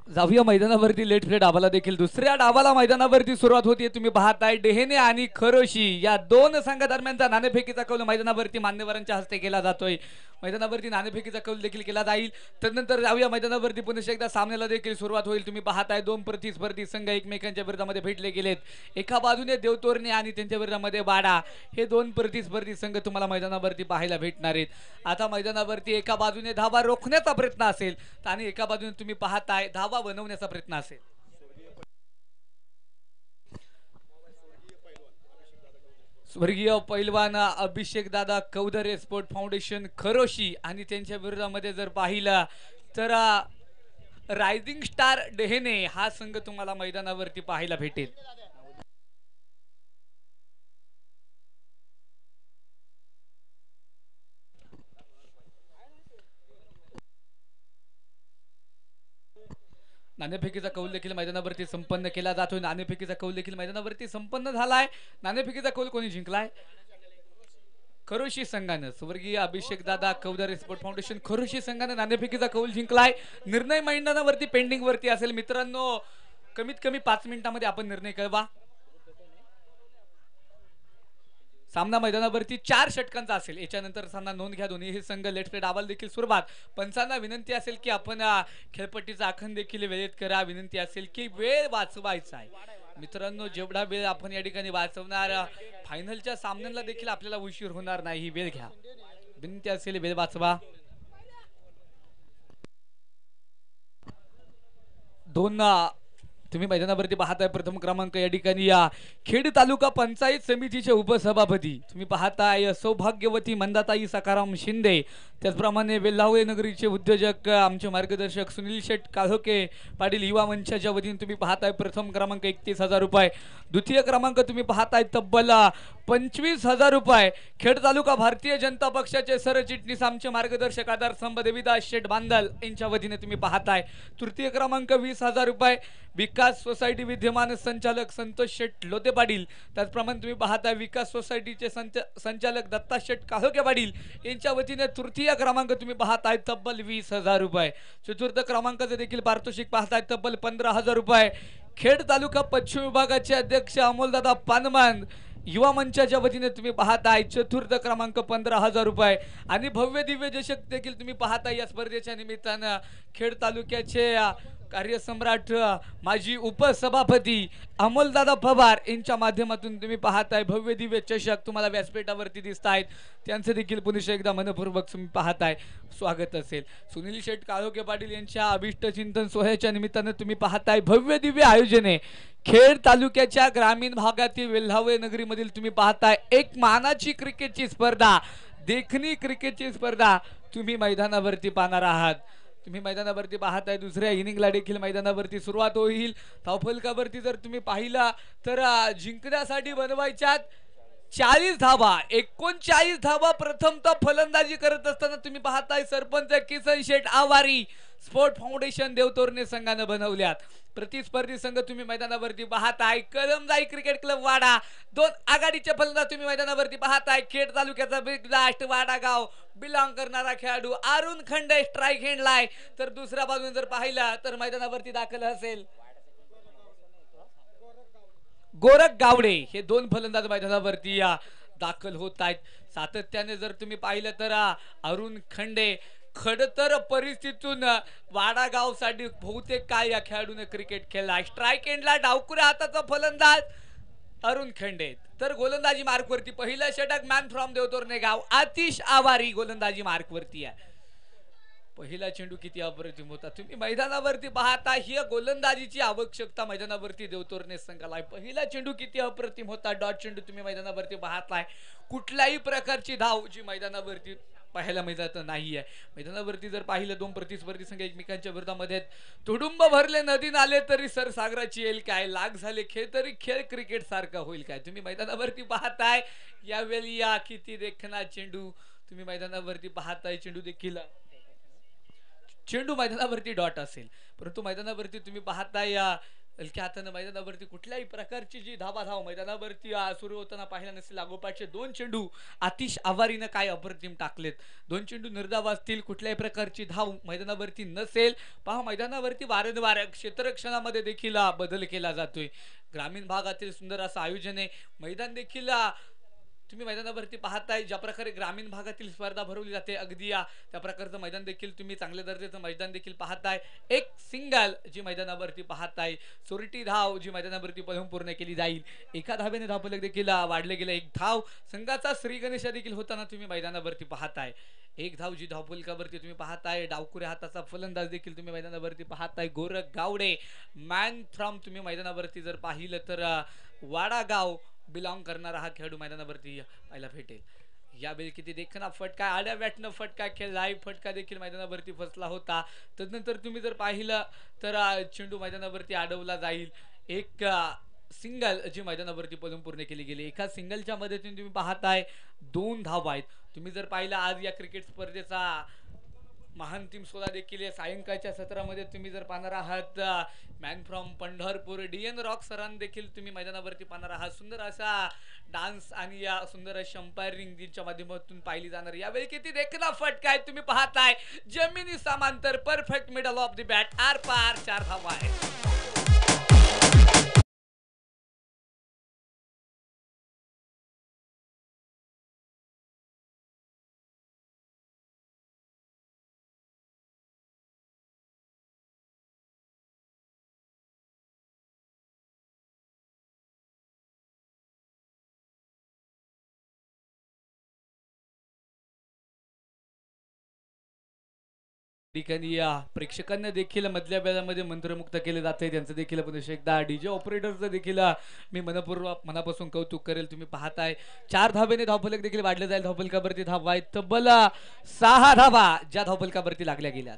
जाऊया मैदानावरती लेट फ्ले डावाला देखील दुसऱ्या डावाला मैदानावरती सुरुवात होती. तुम्ही पाहताय डेहने आणि खरोशी या दोन संघादरम्यानचा नाणेफेकीचा कौल मैदानावरती मान्यवरांच्या हस्ते केला जातोय. मैदानावरती नाणेफेकीचा कौल देखील केला जाईल. त्यानंतर जाऊया मैदानावरती पुन्हा एकदा सामन्याला देखील सुरुवात होईल. तुम्ही पाहताय दोन प्रतिस्पर्धी संघ एकमेकांच्या विरोधामध्ये भेटले गेलेत. एका बाजूने देवतोरणे आणि त्यांच्या विरोधामध्ये बाडा हे दोन प्रतिस्पर्धी संघ तुम्हाला मैदानावरती पाहायला भेटणार आहेत. आता मैदानावरती एका बाजूने धावा रोखण्याचा प्रयत्न असेल आणि एका बाजूने तुम्ही पाहताय धावा बनवण्याचा प्रयत्न असेल. स्वर्गीय पैलवान अभिषेक दादा कौदरे स्पोर्ट फाउंडेशन खरोशी आणि त्यांच्या विरोधामध्ये जर पाहिलं तर रायझिंग स्टार डेहने हा संघ तुम्हाला मैदानावरती पाहायला भेटेल. नाणेफेकीचा कौल देखील मैदानावरती संपन्न केला जातोय. नाणेफेकीचा कौल देखील मैदानावरती संपन्न झालाय. नाणेफेकीचा कौल कोणी जिंकलाय? खरोशी संघानं. स्वर्गीय अभिषेक दादा कौदरे स्पोर्ट फाउंडेशन खरोशी संघानं नाणेफेकीचा कौल जिंकलाय. निर्णय मैदानावरती पेंडिंग वरती असेल. मित्रांनो कमीत कमी 5 मिनिटांमध्ये आपण निर्णय कळवा. सामना मैदानावरती 4 षटकांचा असेल. याच्यानंतर सामना नोंद घ्या. दोन्ही संघ लेट प्ले डावाला देखील सुरुवात. पंचांना विनंती असेल की आपण खेळपट्टीचा आखण देखील वेळेत करा. विनंती असेल की वेळ वाचवायचा आहे. मित्रांनो जेवढा वेळ आपण या ठिकाणी वाचवणार फायनलच्या सामन्याला देखील आपल्याला उशीर होणार नाही. वेळ घ्या. विनंती असेल वेळ वाचवा. दोन तुम्ही मैदानावरती पाहताय प्रथम क्रमांक या ठिकाणी या खेड तालुका पंचायत समितीचे उपसभापती तुम्ही पाहताय सौभाग्यवती मंदाताई सकाराम शिंदे, त्याचप्रमाणे वेल्हावळे नगरीचे उद्योजक आमचे मार्गदर्शक सुनील शेठ काळोखे पाटील युवा मंचाच्या वतीने तुम्ही पाहताय प्रथम क्रमांक 31,000 रुपये, द्वितीय क्रमांक तुम्ही पाहताय तब्बल 25,000 रुपये खेड तालुका भारतीय जनता पक्षाचे सरचिटणीस आमचे मार्गदर्शक आधार स्तंभ देवीदास शेठ बांदल यांच्या वतीने तुम्ही पाहताय, तृतीय क्रमांक 20,000 रुपये विकास सोसायटी विद्यमान संचालक संतोष शेठ लोते पाटील, त्याचप्रमाणे तुम्ही पाहताय विकास सोसायटीचे संचालक दत्ता शेठ काळोखे पाटील यांच्या वतीने तृतीय क्रमांक तुम्ही पाहताय तब्बल 20,000 रुपये, चतुर्थ क्रमांकाचे देखील पारितोषिक पाहताय तब्बल 15,000 रुपये खेड तालुका पश्चिम विभागाचे अध्यक्ष अमोलदादा पानमान युवा मंचाच्या वतीने तुम्ही पाहताय चतुर्थ क्रमांक 15,000 रुपये आणि भव्य दिव्य चषक देखील तुम्ही पाहताय या स्पर्धेच्या निमित्तानं खेड तालुक्याचे कार्यसम्राट माजी उपसभापती अमोलदादा पवार यांच्या माध्यमातून तुम्ही पाहताय भव्य दिव्य चषक तुम्हाला व्यासपीठावरती दिसत आहेत, त्यांचं देखील पुन्हा एकदा मनपूर्वक तुम्ही पाहताय स्वागत असेल. सुनील शेठ काळोखे पाटील यांच्या अभिष्ट चिंतन सोहळ्याच्या निमित्तानं तुम्ही पाहताय भव्य दिव्य आयोजने खेड तालुक्याच्या ग्रामीण भागातील वेल्हावळे नगरीमधील तुम्ही पाहताय एक मानाची क्रिकेटची स्पर्धा, देखणी क्रिकेटची स्पर्धा तुम्ही मैदानावरती पाहणार आहात. तुम्ही मैदानावरती पाहताय दुसऱ्या इनिंगला देखील मैदानावरती सुरुवात होईल. धावफलकावरती जर तुम्ही पाहिला तर जिंकण्यासाठी बनवायच्यात 40 धावा, 39 धावा प्रथमतः फलंदाजी करत असताना तुम्ही पाहताय सरपंच किसन शेठ आवारी स्पोर्ट फाउंडेशन देवतोरणे संघाने बनवल्यात. प्रतिस्पर्धी संघ तुम्ही मैदानावरती पाहताय कलमजाई क्रिकेट क्लब वाडा, दोन आघाडीचे फलंदाज तुम्ही मैदानावरती पाहताय खेड तालुक्याचा बिग ब्लास्ट वाडा गाव बिलॉंग करणारा खेळाडू अरुण खंडे स्ट्राईक हँडलाय, तर दुसऱ्या बाजूने जर पाहिला तर मैदानावरती दाखल असेल गोरख गावडे, हे दोन फलंदाज मैदानावरती दाखल होत आहेत. सातत्याने जर तुम्ही पाहिलं तर अरुण खंडे खडतर परिस्थितीतून वाडा गाव साठी बहुतेक काय या खेळाडूने क्रिकेट खेळला. स्ट्राईक एंडला डावकुऱ्या हाताचा फलंदाज अरुण खंडे, तर गोलंदाजी मार्कवरती पहिला षटक मॅन फ्रॉम देवतोरणे गाव आतिश आवारी गोलंदाजी मार्कवरती आहे. पहिला चेंडू किती अप्रतिम होता, तुम्ही मैदानावरती पाहता ही गोलंदाजीची आवश्यकता मैदानावरती देवतोरणे संघाला आहे. पहिला चेंडू किती अप्रतिम होता, डॉट चेंडू तुम्ही मैदानावरती पाहताय, कुठल्याही प्रकारची धाव जी मैदानावरती पाहायला मिळत नाहीये. मैदानावरती जर पाहिलं दोन प्रतिस्पर्धी संघ एकमेकांच्या विरोधामध्ये तुडुंब भरले नदी नाले तरी सरसागराची येईल काय, लाग झाले खेळ तरी खेळ क्रिकेट सारखा होईल काय. तुम्ही मैदानावरती पाहताय यावेळी किती देखना चेंडू तुम्ही मैदानावरती पाहताय, चेंडू मैदानावरती डॉट असेल परंतु मैदानावरती तुम्ही पाहताय हलक्या हाताने मैदानावरती कुठल्याही प्रकारची जी धाव मैदानावरती सुरू होताना पाहिला नसेल. लागोपाठचे दोन चेंडू आतिश आवारीनं काय अप्रतिम टाकलेत, दोन चेंडू निर्धाव असतील, कुठल्याही प्रकारची धाव मैदानावरती नसेल. पहा मैदानावरती वारंवार क्षेत्ररक्षणामध्ये देखील बदल केला जातोय. ग्रामीण भागातील सुंदर असं आयोजन आहे. मैदान देखील तुम्ही मैदानावरती पाहताय ज्या प्रकारे ग्रामीण भागातील स्पर्धा भरवली जाते अगदी त्या प्रकारचं मैदान देखील तुम्ही चांगल्या दर्जाचं मैदान देखील पाहताय. एक सिंगल जी मैदानावरती पाहताय, चोरटी धाव जी मैदानावरती पूर्ण केली जाईल. एका धावेने धावफलक देखील वाढले गेले, एक धाव संघाचा श्री गणेश देखील होताना तुम्ही मैदानावरती पाहताय. एक धाव जी धावफलकावरती तुम्ही पाहताय, डावकुऱ्या हाताचा फलंदाज देखील तुम्ही मैदानावरती पाहताय गोरख गावडे मॅन फ्रॉम तुम्ही मैदानावरती जर पाहिलं तर वाडा गाव बिलॉंग करणारा हा खेळाडू मैदानावरती पाहायला भेटेल. यावेळी किती देखना फटका आड्या बॅटनं फटका खेळलाय, फटका देखील मैदानावरती फसला होता. तदनंतर तुम्ही जर पाहिलं तर चेंडू मैदानावरती अडवला जाईल. एक सिंगल जी मैदानावरती पूर्ण केली गेली. एका सिंगलच्या मदतीने तुम्ही पाहताय दोन धाव आहेत. तुम्ही जर पाहिलं आज या क्रिकेट स्पर्धेचा महांतिम सोहळा देखील सायंकाळच्या सत्रामध्ये तुम्ही जर पाहणार आहात man from Pandharpur DN rock सरांना देखील तुम्ही मैदानावरती पाहणार आहात. सुंदर असा डान्स आणि या सुंदर अशी अंपायरिंगच्या माध्यमातून पाहिली जाणार. यावेळी किती देखना फटका आहे तुम्ही पाहताय, जमिनी समांतर perfect middle of the bat, आर पार 4 धावा आहे. ठिकाणी या प्रेक्षकांना देखील मधल्या वेळामध्ये मंत्रमुक्त केले जाते त्यांचं देखील पुन्हा एकदा डीजे ऑपरेटरचं देखील मी मनापासून कौतुक करेल. तुम्ही पाहताय 4 धावेने धावफलक देखील वाढले जाईल. धावफलकावरती धावा आहेत तब्बल 6 धावा ज्या धावफलकावरती लागल्या गेल्या.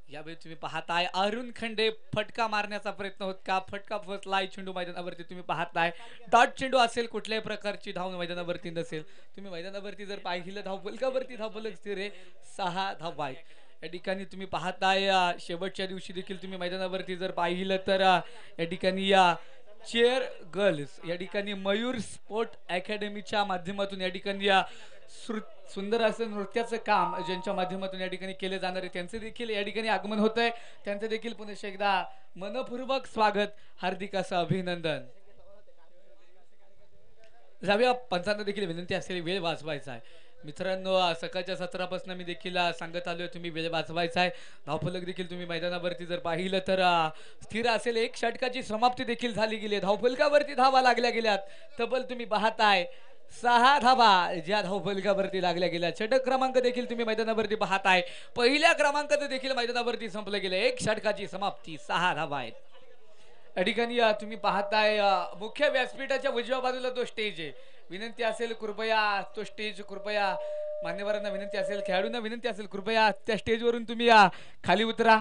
यावेळी तुम्ही पाहताय अरुण खंडे फटका मारण्याचा प्रयत्न होत का, फटका फसलाय चेंडू मैदानावरती. तुम्ही पाहताय डॉट चेंडू असेल, कुठल्याही प्रकारची धाव मैदानावरती नसेल. तुम्ही मैदानावरती जर पाहिलं धावफलकावरती धावफलक स्थिर आहे 6 धावा आहेत. या ठिकाणी तुम्ही पाहताय शेवटच्या दिवशी देखील तुम्ही मैदानावरती जर पाहिलं तर या ठिकाणी या चेअर गर्ल्स या ठिकाणी मयूर स्पोर्ट अकॅडमीच्या माध्यमातून या ठिकाणी या सुंदर असं नृत्याचं काम ज्यांच्या माध्यमातून या ठिकाणी केले जाणार आहे त्यांचे देखील या ठिकाणी आगमन होत आहे. त्यांचे देखील पुन्हा एकदा मनपूर्वक स्वागत, हार्दिक असं अभिनंदन. जाऊया पंचांना देखील विनंती असेल वेळ वाचवायचा आहे. मित्रांनो सकाळच्या सत्रापासून मी देखील सांगत आलोय तुम्ही वेळ वाचवायचा आहे. धावफलक देखील तुम्ही मैदानावरती जर पाहिलं तर स्थिर असेल. एक षटकाची समाप्ती देखील झाली गेली. धावफलकावरती धावा लागल्या गेल्यात तब्बल तुम्ही पाहताय 6 धावा ज्या धावफलकावरती लागल्या गेल्या. षटक क्रमांक देखील तुम्ही मैदानावरती पाहताय. पहिल्या क्रमांकाचं देखील मैदानावरती संपलं गेलं. एक षटकाची समाप्ती 6 धावा आहेत. या ठिकाणी तुम्ही पाहताय मुख्य व्यासपीठाच्या उजव्या बाजूला तो स्टेज आहे. विनंती असेल कृपया तो स्टेज कृपया मान्यवरांना विनंती असेल, खेळाडूंना विनंती असेल कृपया त्या स्टेजवरून तुम्ही खाली उतरा.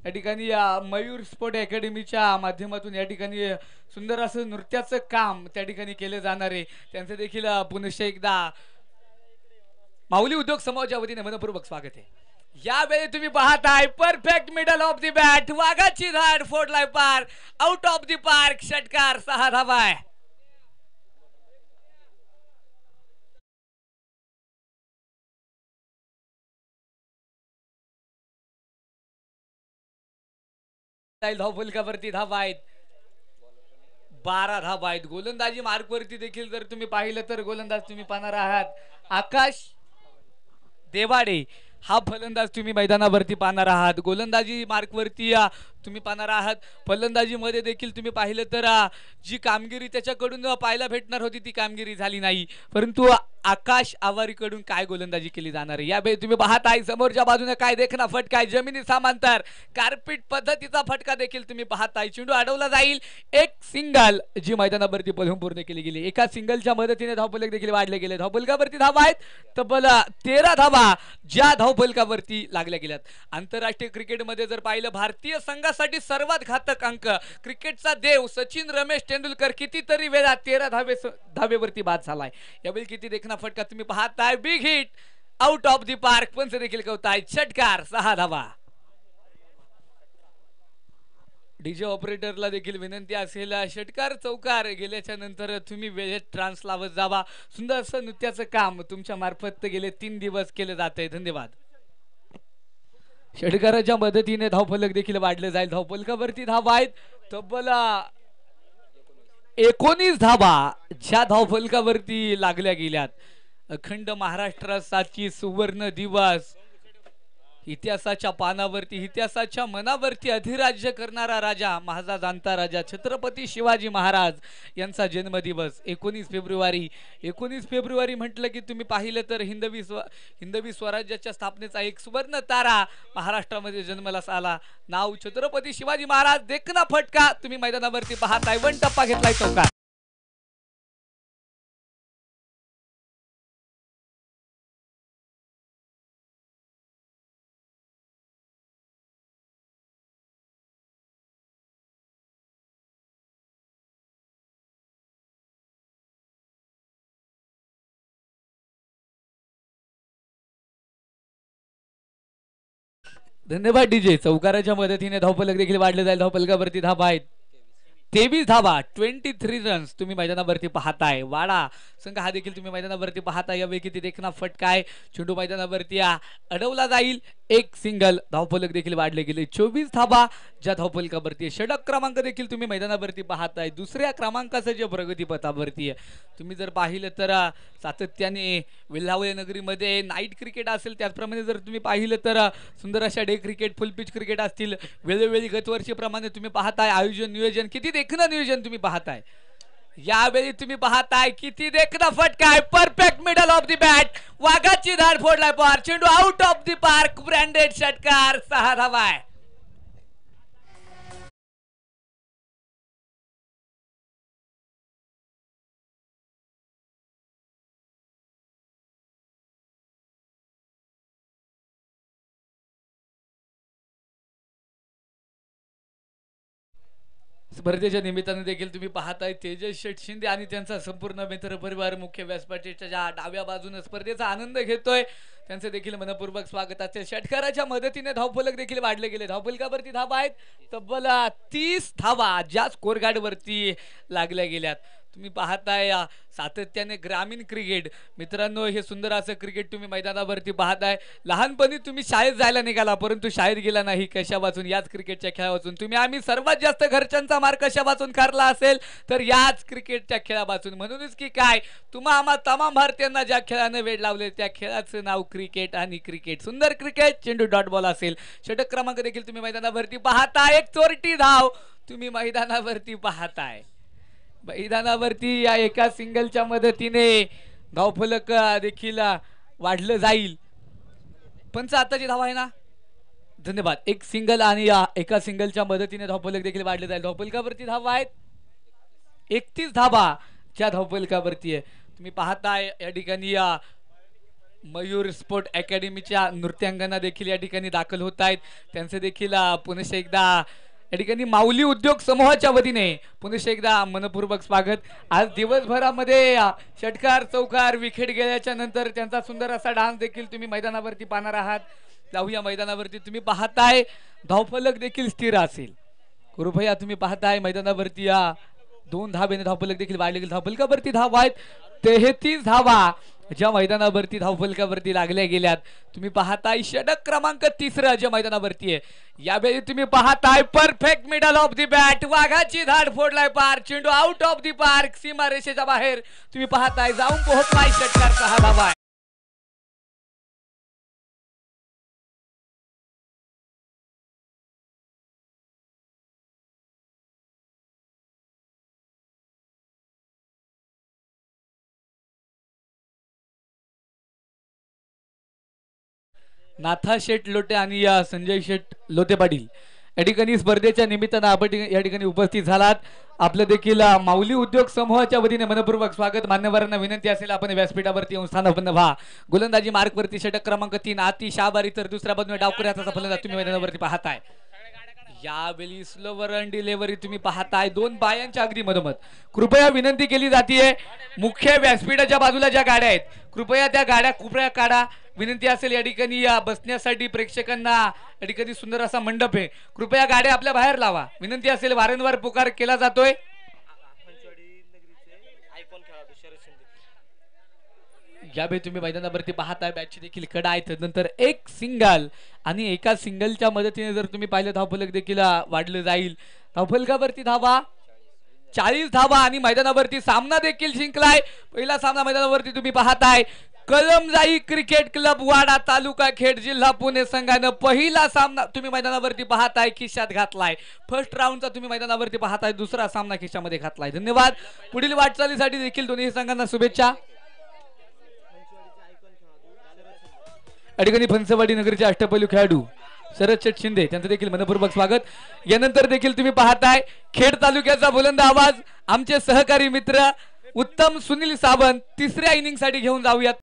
या ठिकाणी मयूर स्पोर्ट अकॅडमीच्या माध्यमातून या ठिकाणी सुंदर असं नृत्याचं काम त्या ठिकाणी केलं जाणार आहे. त्यांचं देखील पुनश्च एकदा माऊली उद्योग समाजाच्या वतीने मनपूर्वक स्वागत आहे. यावेळी तुम्ही पाहताय perfect middle of the bat, वाघाची धाड फोडलाय पार, आउट ऑफ द पार्क, षटकार 6 धावा आहे. धावफलकावरती धावा आहेत 12 धावा आहेत. गोलंदाजी मार्कवरती देखील जर तुम्ही पाहिलं तर गोलंदाज तुम्ही पाहणार आहात आकाश देवाडे हा फलंदाज तुम्ही मैदानावरती पाहणार आहात. गोलंदाजी मार्कवरती तुम्ही पाहणार आहात. फलंदाजीमध्ये देखील तुम्ही पाहिलं तर जी कामगिरी त्याच्याकडून पाहायला भेटणार होती ती कामगिरी झाली नाही, परंतु आकाश आवारीकडून काय गोलंदाजी केली जाणार आहे. यावेळी तुम्ही पाहताय समोरच्या बाजूने काय देखना फटका आहे, जमिनी समांतर कार्पेट पद्धतीचा फटका देखील तुम्ही पाहताय. चेंडू अडवला जाईल. एक सिंगल जी मैदानावरती पूर्ण केली गेली. एका सिंगलच्या मदतीने धावफलक देखील वाढले गेले. धावफलकावरती धावा आहेत तब्बल 13 धावा ज्या धावफलकावरती लागल्या गेल्यात. आंतरराष्ट्रीय क्रिकेटमध्ये जर पाहिलं भारतीय संघासाठी सर्वात घातक अंक क्रिकेटचा देव सचिन रमेश तेंडुलकर कितीतरी वेळा 13 धावेवरती बाद झालाय. यावेळी किती देखना फटका तुम्ही पाहताय. Big hit out of the park, पंच देखील कवताय. षटकार 6 धावा. डीजे ऑपरेटरला देखील विनंती असेल षटकार चौकार गेल्याच्या नंतर तुम्ही वेळेत ट्रान्स लावत जावा. सुंदर असं नृत्याचं काम तुमच्या मार्फत गेले 3 दिवस केले जाते. धन्यवाद. षटकाराच्या मदतीने धावफलक देखील वाढले जाईल. धावफलकावरती धावा आहेत तब्बल 19 धावा ज्या धावफलकावरती लागल्या गेल्यात. अखंड महाराष्ट्रासाठी सुवर्ण दिवस, इतिहासाच्या पानावरती इतिहासाच्या मनावरती अधिराज्य करणारा राजा, माझा जाणता राजा छत्रपती शिवाजी महाराज यांचा जन्मदिवस 19 फेब्रुवारी. 19 फेब्रुवारी म्हटलं की तुम्ही पाहिलं तर हिंदवी स्वराज्याच्या स्थापनेचा एक सुवर्ण तारा महाराष्ट्रामध्ये जन्मलास आला. नाव छत्रपती शिवाजी महाराज. देखना फटका तुम्ही मैदानावरती पाहताय. 1 टप्पा घेतलाय चौकार. धन्यवाद डीजे. चौकाराच्या मदतीने धावफलक देखील वाढले जाईल. धावफलकावरती धावा आहेत 23 धावा, 23 रन्स तुम्ही मैदानावरती पाहताय. वाडा संघ हा देखील तुम्ही मैदानावरती पाहताय. यावेळी किती देखना फटका आहे. चेंडू मैदानावरती अडवला जाईल. एक सिंगल. धावफलक देखील वाढले गेले. 24 धावा ज्या धावफलकावरती. षटक क्रमांक देखील तुम्ही मैदानावरती पाहताय. दुसऱ्या क्रमांकाचं जे प्रगतीपथावरती आहे तुम्ही जर पाहिलं तर सातत्याने वेल्हावळे नगरीमध्ये नाईट क्रिकेट असेल, त्याचप्रमाणे जर तुम्ही पाहिलं तर सुंदर अशा डे क्रिकेट, फुल पिच क्रिकेट असतील, वेळोवेळी गतवर्षीप्रमाणे तुम्ही पाहताय आयोजन नियोजन किती देखणं नियोजन तुम्ही पाहताय. यावेळी तुम्ही पाहताय किती देखना फटका आहे. Perfect middle of the bat, वाघाची धाड फोडलाय पार. चेंडू out of the park, branded षटकार, 6 धावा आहे. स्पर्धेच्या निमित्ताने देखील तुम्ही पाहताय तेजस शेठ शिंदे आणि त्यांचा संपूर्ण मित्र परिवार मुख्य व्यासपीठाच्या डाव्या बाजूने स्पर्धेचा आनंद घेतोय. त्यांचे देखील मनपूर्वक स्वागत असेल. षटकाराच्या मदतीने धावफलक देखील वाढले गेले. धावफलकावरती धावा आहेत तब्बल 30 धावा ज्या स्कोर गार्ड वरती लागल्या गेल्यात. तुम्ही पाहताय सातत्याने ग्रामीण क्रिकेट मित्रांनो, हे सुंदर असं क्रिकेट तुम्ही मैदानावरती पाहताय. लहानपणी तुम्ही शाळेत जायला निघाला परंतु शाळेत गेला नाही. कशा वाचून? याच क्रिकेटच्या खेळावाचून. तुम्ही आम्ही सर्वात जास्त घरच्यांचा मार कशा वाचून खाल्ला असेल तर याच क्रिकेटच्या खेळापासून. म्हणूनच की काय तुम्हा आम्हा तमाम भारतीयांना ज्या खेळाने वेळ लावले त्या खेळाचं नाव क्रिकेट आणि क्रिकेट. सुंदर क्रिकेट. चेंडू डॉट बॉल असेल. षटक क्रमांक देखील तुम्ही मैदानावरती पाहताय. एक चोरटी धाव तुम्ही मैदानावरती पाहताय. मैदानावरती या एका सिंगलच्या मदतीने धावफलक देखील वाढलं जाईल. पंच आताची धावा आहे ना, धन्यवाद. एक सिंगल आणि एका सिंगलच्या मदतीने धावफलक देखील वाढले जाईल. धावफलकावरती धावा आहेत 31 धावा ज्या धावफलकावरती आहे. तुम्ही पाहताय या ठिकाणी मयूर स्पोर्ट अकॅडमीच्या नृत्यांगना देखील या ठिकाणी दाखल होत आहेत. त्यांचे देखील पुनश्च एकदा या ठिकाणी माऊली उद्योग समूहाच्या वतीने पुनश्च एकदा मनपूर्वक स्वागत. आज दिवसभरामध्ये षटकार चौकार विकेट गेल्याच्या नंतर त्यांचा सुंदर असा डान्स देखील तुम्ही मैदानावरती पाहणार आहात. जाऊया मैदानावरती. तुम्ही पाहताय धावफलक देखील स्थिर असेल. कृपया तुम्ही पाहताय मैदानावरती 2 धावेने धावफलक देखील वाढले गेले. धावफलकावरती धावा आहेत 33 धावा ज्या मैदानावरती धावफलकावरती लागल्या गेल्यात. तुम्ही पाहताय षटक क्रमांक 3 ज्या मैदानावरती आहे. यावेळी तुम्ही पाहताय perfect middle of the bat, वाघाची धाड फोडलाय पार. चेंडू आउट ऑफ द पार्क, सीमा रेषेच्या बाहेर. तुम्ही पाहताय जाऊन पोहोचलाय. षटकार 6 धावा आहे. नाथा शेठ लोटे आणि संजय शेठ लोटे पाटील या ठिकाणी स्पर्धेच्या निमित्तानं आपण या ठिकाणी उपस्थित झालात. आपलं देखील माऊली उद्योग समूहाच्या वतीने मनपूर्वक स्वागत. मान्यवरांना विनंती असेल आपण व्यासपीठावरती येऊन स्थानापन्न व्हा. गोलंदाजी मार्कवरती षटक क्रमांक 3 आती शाबारी तर दुसऱ्या बाजूने डावखुऱ्याचा फलंदाज तुम्ही मैदानावरती पाहताय. यावेळी स्लोवर अँड डिलिव्हरी तुम्ही पाहताय 2 बायांच्या अगदी मधोमध. कृपया विनंती केली जाते मुख्य व्यासपीठाच्या बाजूला ज्या गाड्या आहेत कृपया त्या गाड्या कृपया काढा. विनंती असेल या ठिकाणी बसण्यासाठी प्रेक्षकांना या ठिकाणी सुंदर असा मंडप आहे. कृपया गाड्या आपल्या बाहेर लावा. विनंती असेल. वारंवार पुकार केला जातोय. यावेळी तुम्ही मैदानावरती पाहताय बॅटची देखील कडा आहे. नंतर एक सिंगल आणि एका सिंगलच्या मदतीने जर तुम्ही पाहिलं धावफलक देखील वाढलं जाईल. धावफलकावरती धावा 40 धावा आणि मैदानावरती सामना देखील जिंकलाय. पहिला सामना मैदानावरती तुम्ही पाहताय कलमजाई क्रिकेट क्लब वाडा तालुका खेड जिल्हा पुणे संघानं पहिला सामना तुम्ही मैदानावरती पाहताय खिशात घातलाय. फर्स्ट राऊंडचा तुम्ही मैदानावरती पाहताय. दुसरा सामना खिशामध्ये घातलाय. धन्यवाद. पुढील वाटचालीसाठी देखील दोन्ही संघांना शुभेच्छा. या ठिकाणी फणसवाडी नगरचे अष्टपैलू खेळाडू शरद शेठ शिंदे त्यांचं देखील मनपूर्वक स्वागत. यानंतर देखील तुम्ही पाहताय खेड तालुक्याचा बुलंद आवाज आमचे सहकारी मित्र उत्तम सुनील सावंत तिसऱ्या इनिंग साठी घेऊन जाऊयात.